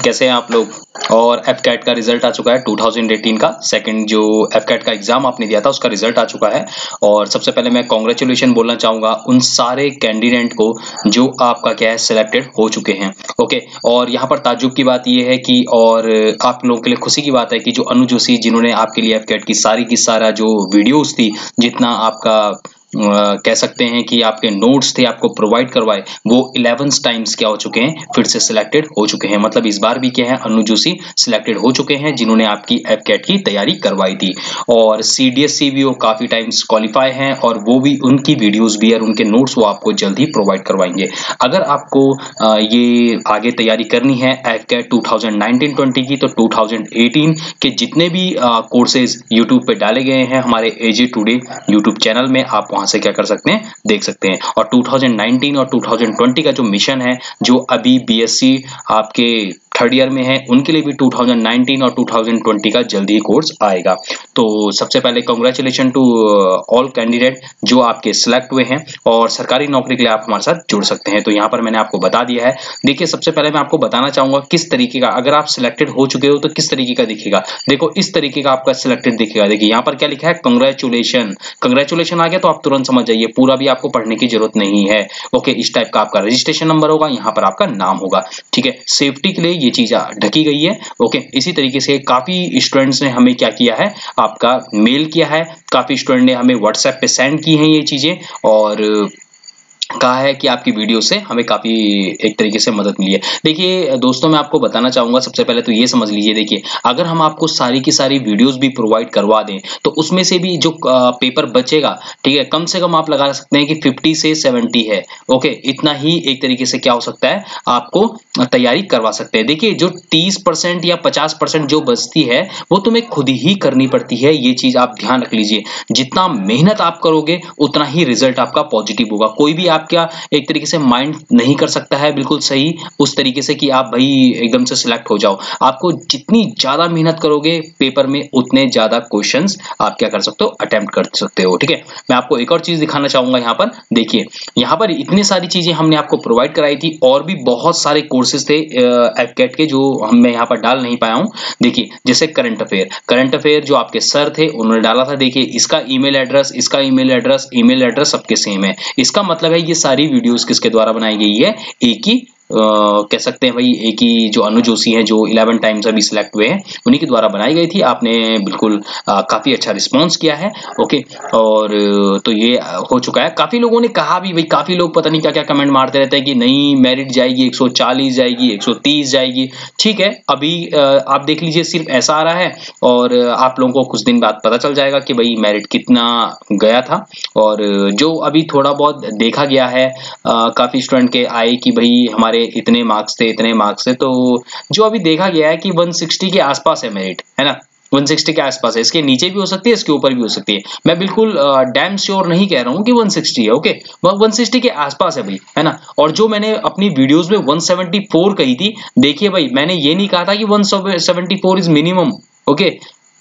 कैसे हैं आप लोग। और एफकैट का रिजल्ट आ चुका है 2018 का सेकंड जो एफकैट का एग्जाम आपने दिया था उसका रिजल्ट आ चुका है। और सबसे पहले मैं कांग्रेचुलेशन बोलना चाहूंगा उन सारे कैंडिडेट को जो आपका क्या है सिलेक्टेड हो चुके हैं। ओके, और यहाँ पर ताज्जुब की बात ये है कि और आप लोगों के लिए खुशी की बात है कि जो अनु जोशी जिन्होंने आपके लिए एफकैट की सारा जो वीडियोस थी, जितना आपका कह सकते हैं कि आपके नोट्स थे आपको प्रोवाइड करवाए, वो 11 टाइम्स क्या हो चुके हैं, फिर से सिलेक्टेड हो चुके हैं। मतलब इस बार भी क्या है, अनु जोशी सिलेक्टेड हो चुके हैं जिन्होंने आपकी एफकैट की तैयारी करवाई थी। और सीडीएससी भी वो काफी टाइम्स क्वालिफाई हैं और वो भी उनकी वीडियोस भी और उनके नोट्स वो आपको जल्द ही प्रोवाइड करवाएंगे। अगर आपको ये आगे तैयारी करनी है एफकैट 2019-20 की, तो 2018 के जितने भी कोर्सेज यूट्यूब पे डाले गए हैं हमारे एजे टुडे यूट्यूब चैनल में, आप वहां से क्या कर सकते हैं, देख सकते हैं। और 2019 और 2020 का जो मिशन है, जो अभी बीएससी आपके थर्ड ईयर में है, उनके लिए भी 2019 और 2020 का जल्दी ही कोर्स आएगा। तो सबसे पहले कांग्रेचुलेशन टू ऑल कैंडिडेट जो आपके सिलेक्ट हुए हैं और सरकारी नौकरी के लिए आप हमारे साथ जुड़ सकते हैं। तो यहाँ पर मैंने आपको बता दिया है। देखिए, सबसे पहले मैं आपको बताना चाहूंगा किस तरीके का, अगर आप सिलेक्टेड हो चुके हो तो किस तरीके का दिखेगा। देखो, इस तरीके का आपका सिलेक्टेड दिखेगा। देखिए यहाँ पर क्या लिखा है, कांग्रेचुलेशन। कांग्रेचुलेशन आ गया तो आप तुरंत समझ जाइए, पूरा भी आपको पढ़ने की जरूरत नहीं है। ओके, इस टाइप का आपका रजिस्ट्रेशन नंबर होगा, यहाँ पर आपका नाम होगा। ठीक है, सेफ्टी के लिए ये चीज ढकी गई है। ओके, इसी तरीके से काफी स्टूडेंट्स ने हमें क्या किया है, आपका मेल किया है, काफी स्टूडेंट ने हमें व्हाट्सएप पे सेंड की हैं ये चीजें, और कहा है कि आपकी वीडियो से हमें काफी एक तरीके से मदद मिली है। देखिए दोस्तों, मैं आपको बताना चाहूंगा सबसे पहले तो ये समझ लीजिए, देखिए अगर हम आपको सारी की सारी वीडियोस भी प्रोवाइड करवा दें तो उसमें से भी जो पेपर बचेगा, ठीक है, कम से कम आप लगा सकते हैं कि 50 से 70 है। ओके, इतना ही एक तरीके से क्या हो सकता है, आपको तैयारी करवा सकते हैं। देखिए, जो 30% या 50% जो बचती है वो तुम्हें खुद ही करनी पड़ती है। ये चीज आप ध्यान रख लीजिए, जितना मेहनत आप करोगे उतना ही रिजल्ट आपका पॉजिटिव होगा। कोई भी क्या एक तरीके से माइंड नहीं कर सकता है बिल्कुल सही उस तरीके से कि आप भाई एकदम से सिलेक्ट हो जाओ। आपको जितनी ज्यादा मेहनत करोगे पेपर में, उतने ज्यादा क्वेश्चंस आप क्या कर सकते हो, अटेम्प्ट कर सकते हो। ठीक है, मैं आपको एक और चीज दिखाना चाहूंगा। यहाँ पर देखिए, यहाँ पर इतनी सारी चीजें हमने आपको प्रोवाइड कराई थी और भी बहुत सारे कोर्सेज थे एफकैट के जो मैं यहाँ पर डाल नहीं पाया हूँ। देखिए, जैसे करंट अफेयर जो आपके सर थे उन्होंने डाला था। देखिए, इसका ईमेल एड्रेस, इसका ईमेल एड्रेस सबके सेम है। इसका मतलब है ये सारी वीडियोस किसके द्वारा बनाई गई है, एक ही कह सकते हैं भाई, एक ही जो अनु जोशी हैं जो 11 टाइम्स अभी सिलेक्ट हुए हैं, उन्हीं के द्वारा बनाई गई थी। आपने बिल्कुल काफी अच्छा रिस्पांस किया है। ओके, और तो ये हो चुका है। काफी लोगों ने कहा भी, भाई काफी लोग पता नहीं क्या क्या कमेंट मारते रहते हैं कि नहीं मेरिट जाएगी 140 जाएगी, 130 जाएगी। ठीक है, अभी आप देख लीजिए, सिर्फ ऐसा आ रहा है और आप लोगों को कुछ दिन बाद पता चल जाएगा कि भाई मेरिट कितना गया था। और जो अभी थोड़ा बहुत देखा गया है, काफी स्टूडेंट के आए कि भाई हमारे इतने मार्क्स थे, तो जो अभी देखा गया है कि 160 के आसपास है मेरिट, है ना, 160 के आसपास है। इसके नीचे भी हो सकती है, इसके ऊपर भी हो सकती है। मैं बिल्कुल डैम श्योर नहीं कह रहा हूँ कि 160 है। ओके, 160 के आसपास है भाई, है ना। और जो मैंने अपनी वीडियोस में 174 कही थी, देखिए भाई, मैंने ये नहीं कहा था कि 174 इज मिनिमम। ओके,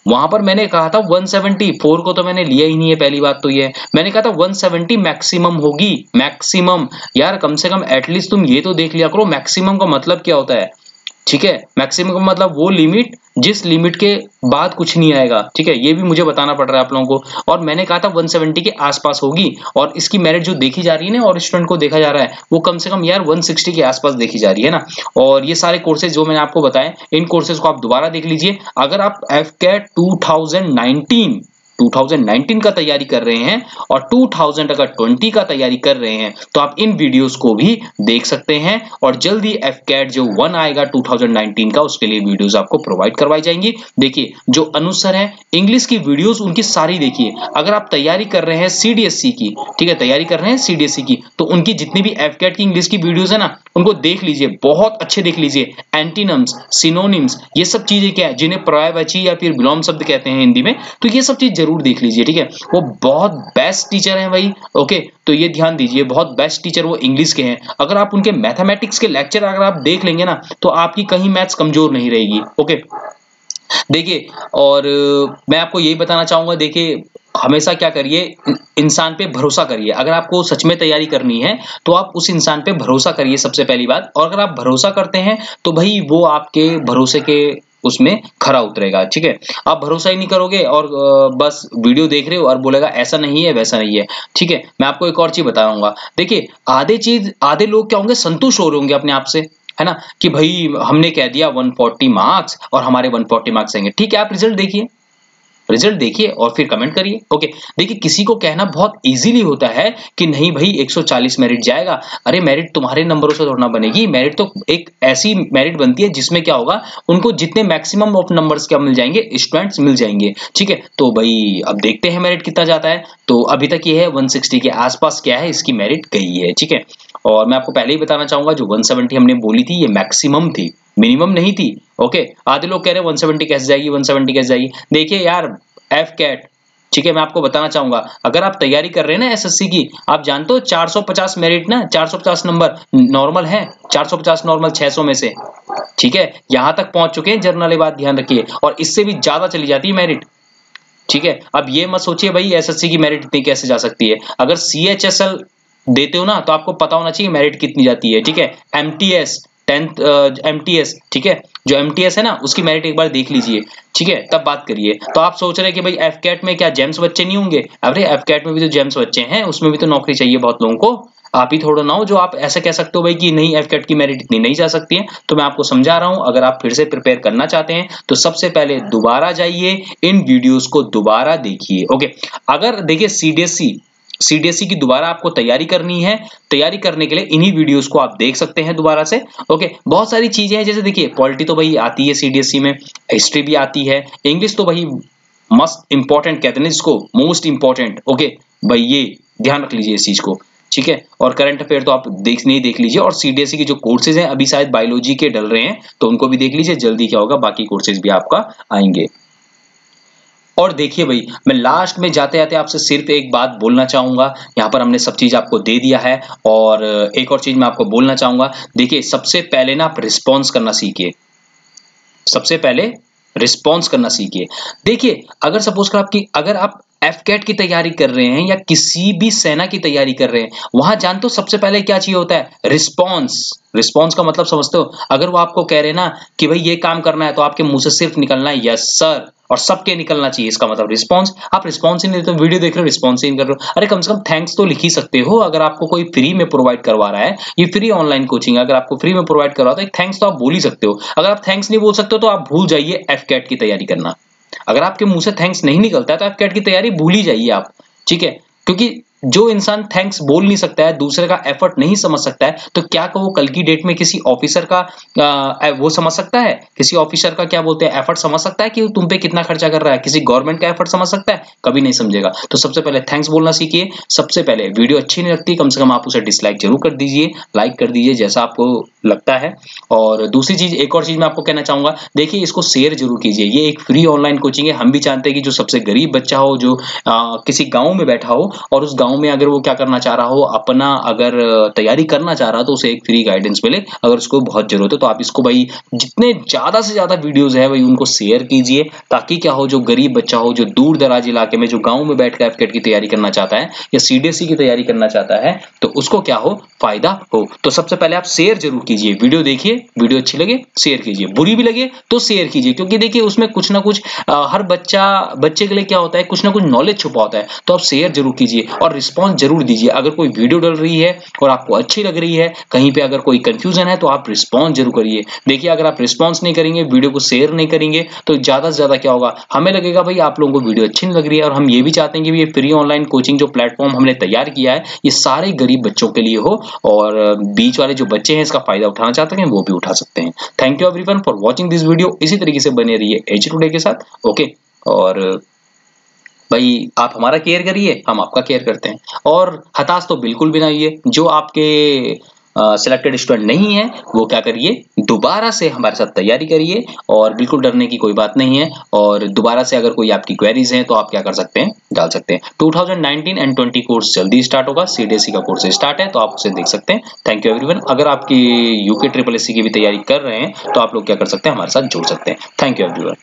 वहां पर मैंने कहा था 174 को तो मैंने लिया ही नहीं है। पहली बात तो ये मैंने कहा था 170 मैक्सिमम होगी, मैक्सिमम। यार कम से कम एटलीस्ट तुम ये तो देख लिया करो मैक्सिमम का मतलब क्या होता है। ठीक है, मैक्सिमम का मतलब वो लिमिट जिस लिमिट के बाद कुछ नहीं आएगा। ठीक है, ये भी मुझे बताना पड़ रहा है आप लोगों को। और मैंने कहा था 170 के आसपास होगी, और इसकी मेरिट जो देखी जा रही है ना और स्टूडेंट को देखा जा रहा है, वो कम से कम यार 160 के आसपास देखी जा रही है ना। और ये सारे कोर्सेज जो मैंने आपको बताए, इन कोर्सेज को आप दोबारा देख लीजिए। अगर आप एफकैट 2019 का तैयारी कर रहे हैं और 2020 का तैयारी कर रहे हैं, तो आप इन वीडियोस को भी देख सकते हैं। और जल्दी एफकैट जो 1 आएगा 2019 का, उसके लिए वीडियोस आपको प्रोवाइड करवाई जाएंगी। देखिए, जो अनुसर है इंग्लिश की वीडियोस उनकी सारी देखिए। अगर आप तैयारी कर रहे हैं सीडीएससी की, ठीक है, तैयारी कर रहे हैं सीडीएससी की, तो उनकी जितनी भी एफकैट की इंग्लिश की वीडियोस है ना, उनको देख लीजिए, बहुत अच्छे देख लीजिए। एंटीनम्स, सिनोनिम्स, ये सब चीजें क्या है, जिन्हें पर्यायवाची या फिर विलोम शब्द कहते हैं हिंदी में, तो ये सब चीज जरूर देख लीजिए। ठीक है, वो बहुत बेस्ट टीचर हैं भाई। ओके, तो ये ध्यान दीजिए, बहुत बेस्ट टीचर वो इंग्लिश के हैं। अगर आप उनके मैथमेटिक्स के लेक्चर अगर आप देख लेंगे ना, तो आपकी कहीं मैथ्स कमजोर नहीं रहेगी। ओके, देखिए और मैं आपको यही बताना चाहूँगा, देखिए हमेशा क्या करिए, इंसान पे भरोसा करिए। अगर आपको सच में तैयारी करनी है तो आप उस इंसान पे भरोसा करिए सबसे पहली बात। और अगर आप भरोसा करते हैं तो भाई वो आपके भरोसे के उसमें खरा उतरेगा, ठीक है। आप भरोसा ही नहीं करोगे और बस वीडियो देख रहे हो और बोलेगा ऐसा नहीं है वैसा नहीं है, ठीक है। मैं आपको एक और चीज बताऊंगा, देखिए आधे लोग क्या होंगे, संतुष्ट हो रहे होंगे अपने आप से, है ना, कि भाई हमने कह दिया 140 मार्क्स और हमारे 140 मार्क्स आएंगे, ठीक है। आप रिजल्ट देखिए और फिर कमेंट करिए, ओके। देखिए किसी को कहना बहुत इजीली होता है कि नहीं भाई 140 मेरिट जाएगा। अरे मेरिट तुम्हारे नंबरों से थोड़ा ना बनेगी, मेरिट तो एक ऐसी मेरिट बनती है जिसमें क्या होगा, उनको जितने मैक्सिमम ऑफ नंबर्स क्या मिल जाएंगे, स्टूडेंट्स मिल जाएंगे, ठीक है। तो भाई अब देखते हैं मेरिट कितना जाता है। तो अभी तक ये है 160 के आसपास क्या है इसकी मेरिट गई है, ठीक है। और मैं आपको पहले ही बताना चाहूंगा जो 170 हमने बोली थी ये मैक्सिमम थी, मिनिमम नहीं थी, ओके। आधे लोग कह रहे हैं 170 कैसे जाएगी, 170 कैसे जाएगी। देखिए यार एफ कैट, ठीक है, मैं आपको बताना चाहूंगा, अगर आप तैयारी कर रहे हैं ना एसएससी की, आप जानते हो 450 मेरिट ना, 450 नंबर नॉर्मल है, 450 नॉर्मल 600 में से, ठीक है। यहां तक पहुंच चुके हैं जर्नल, बात ध्यान रखिए, और इससे भी ज्यादा चली जाती है मेरिट, ठीक है। अब ये मत सोचिए भाई एसएससी की मेरिट इतनी कैसे जा सकती है। अगर सीएचएसएल देते हो ना तो आपको पता होना चाहिए मेरिट कितनी जाती है, ठीक है। एमटीएस 10th एमटीएस, ठीक है, जो एमटीएस है ना उसकी मेरिट एक बार देख लीजिए, ठीक है, तब बात करिए। तो आप सोच रहे हैं कि भाई एफकेट में क्या जेम्स बच्चे नहीं होंगे, अरे एफकेट में भी तो जेम्स बच्चे हैं, उसमें भी तो नौकरी चाहिए बहुत लोगों को। आप ही थोड़ा ना हो जो आप ऐसा कह सकते हो भाई कि नहीं एफकेट की मेरिट इतनी नहीं जा सकती है। तो मैं आपको समझा रहा हूं, अगर आप फिर से प्रिपेयर करना चाहते हैं तो सबसे पहले दोबारा जाइए, इन वीडियोस को दोबारा देखिए, ओके। अगर देखिए सीडीएसई की दोबारा आपको तैयारी करनी है, तैयारी करने के लिए इन्हीं वीडियोस को आप देख सकते हैं दोबारा से, ओके। बहुत सारी चीजें हैं, जैसे देखिए पॉलिटी तो भाई आती है सीडीएसई में, हिस्ट्री भी आती है, इंग्लिश तो भाई मस्ट इंपॉर्टेंट कहते हैं इसको, मोस्ट इंपॉर्टेंट, ओके भाई, ये ध्यान रख लीजिए इस चीज को, ठीक है। और करंट अफेयर तो आप देख लीजिए, और सीडीएसई के जो कोर्सेज हैं अभी शायद बायोलॉजी के डल रहे हैं तो उनको भी देख लीजिए, जल्दी क्या होगा बाकी कोर्सेज भी आपका आएंगे। और देखिए भाई मैं लास्ट में जाते जाते आपसे सिर्फ एक बात बोलना चाहूंगा, यहाँ पर हमने सब चीज आपको दे दिया है, और एक और चीज मैं आपको बोलना चाहूंगा, देखिए सबसे पहले ना आप रिस्पॉन्स करना सीखिए, सबसे पहले रिस्पॉन्स करना सीखिए। देखिए अगर सपोज कर आपकी, अगर आप एफकेट की तैयारी कर रहे हैं या किसी भी सेना की तैयारी कर रहे हैं, वहां जानते हो सबसे पहले क्या चाहिए होता है, रिस्पॉन्स। रिस्पॉन्स का मतलब समझते हो, अगर वो आपको कह रहे हैं ना कि भाई ये काम करना है तो आपके मुंह से सिर्फ निकलना है यस सर, और सबके निकलना चाहिए, इसका मतलब रिस्पॉन्स। आप रिस्पॉन्स ही नहीं देते, वीडियो देख रहे हो रिस्पॉन्स ही नहीं कर रहे हो, अरे कम से कम थैंक्स तो लिख ही सकते हो। अगर आपको कोई फ्री में प्रोवाइड करवा रहा है, ये फ्री ऑनलाइन कोचिंग अगर आपको फ्री में प्रोवाइड करवा रहा है, थैंक्स तो आप बोल ही सकते हो। अगर आप थैंक्स नहीं बोल सकते हो तो आप भूल जाइए एफकेट की तैयारी करना। अगर आपके मुंह से थैंक्स नहीं निकलता है तो एफकेट की तैयारी भूल ही जाइए आप, ठीक है। क्योंकि जो इंसान थैंक्स बोल नहीं सकता है, दूसरे का एफर्ट नहीं समझ सकता है, तो क्या वो कल की डेट में किसी ऑफिसर का वो समझ सकता है, किसी ऑफिसर का क्या बोलते हैं एफर्ट समझ सकता है कि तुम पे कितना खर्चा कर रहा है, किसी गवर्नमेंट का एफर्ट समझ सकता है, कभी नहीं समझेगा। तो सबसे पहले थैंक्स बोलना सीखिए। सबसे पहले वीडियो अच्छी नहीं लगती कम से कम आप उसे डिसलाइक जरूर कर दीजिए, लाइक कर दीजिए जैसा आपको लगता है। और दूसरी चीज, एक और चीज मैं आपको कहना चाहूंगा, देखिए इसको शेयर जरूर कीजिए, ये एक फ्री ऑनलाइन कोचिंग है। हम भी जानते हैं कि जो सबसे गरीब बच्चा हो, जो किसी गांव में बैठा हो और उस गांव में अगर वो क्या करना चाह रहा हो, अपना अगर तैयारी करना चाह रहा हो, तो उसे एक फ्री गाइडेंस मिले, अगर उसको बहुत जरूरत है तो आप इसको भाई जितने ज्यादा से ज्यादा वीडियोस है भाई उनको शेयर कीजिए, ताकि क्या हो, जो गरीब बच्चा हो, जो दूर दराज इलाके में, जो गांव में बैठकर एफकेट की तैयारी करना चाहता है या सीडीएसई की तैयारी करना चाहता है, तो उसको क्या हो, फायदा हो। तो सबसे पहले आप शेयर जरूर कीजिए, वीडियो देखिए, वीडियो अच्छी लगे शेयर कीजिए, बुरी भी लगे तो शेयर कीजिए, क्योंकि देखिए उसमें कुछ ना कुछ हर बच्चे के लिए क्या होता है, कुछ ना कुछ नॉलेज छुपा होता है। तो आप शेयर जरूर कीजिए और रिस्पॉन्स जरूर दीजिए। अगर कोई वीडियो डल रही है और आपको अच्छी लग रही है, कहीं पे अगर कोई कंफ्यूजन है, तो आप रिस्पॉन्स जरूर करिए। देखिए अगर आप रिस्पॉन्स नहीं करेंगे, वीडियो को शेयर नहीं करेंगे, तो ज्यादा से ज्यादा क्या होगा, हमें लगेगा भाई आप लोगों को वीडियो अच्छी नहीं लग रही है, और हम ये भी चाहते हैं कि ये फ्री ऑनलाइन कोचिंग जो प्लेटफॉर्म हमने तैयार किया है ये सारे गरीब बच्चों के लिए हो, और बीच वाले जो बच्चे हैं इसका फायदा उठाना चाहते हैं वो भी उठा सकते हैं। Thank you everyone for watching this video. इसी तरीके से बने रहिए एज टुडे के साथ, ओके। और भाई आप हमारा केयर करिए, हम आपका केयर करते हैं। और हताश तो बिल्कुल भी ना होइए, जो आपके सिलेक्टेड स्टूडेंट नहीं है वो क्या करिए, दोबारा से हमारे साथ तैयारी करिए, और बिल्कुल डरने की कोई बात नहीं है। और दोबारा से अगर कोई आपकी क्वेरीज हैं तो आप क्या कर सकते हैं, डाल सकते हैं। 2019 एंड 20 कोर्स जल्दी स्टार्ट होगा, सीडीएसई का कोर्स स्टार्ट है, तो आप उसे देख सकते हैं। Thank you everyone. अगर आपकी यूके ट्रिपल एससी की भी तैयारी कर रहे हैं तो आप लोग क्या कर सकते हैं, हमारे साथ जुड़ सकते हैं। Thank you everyone.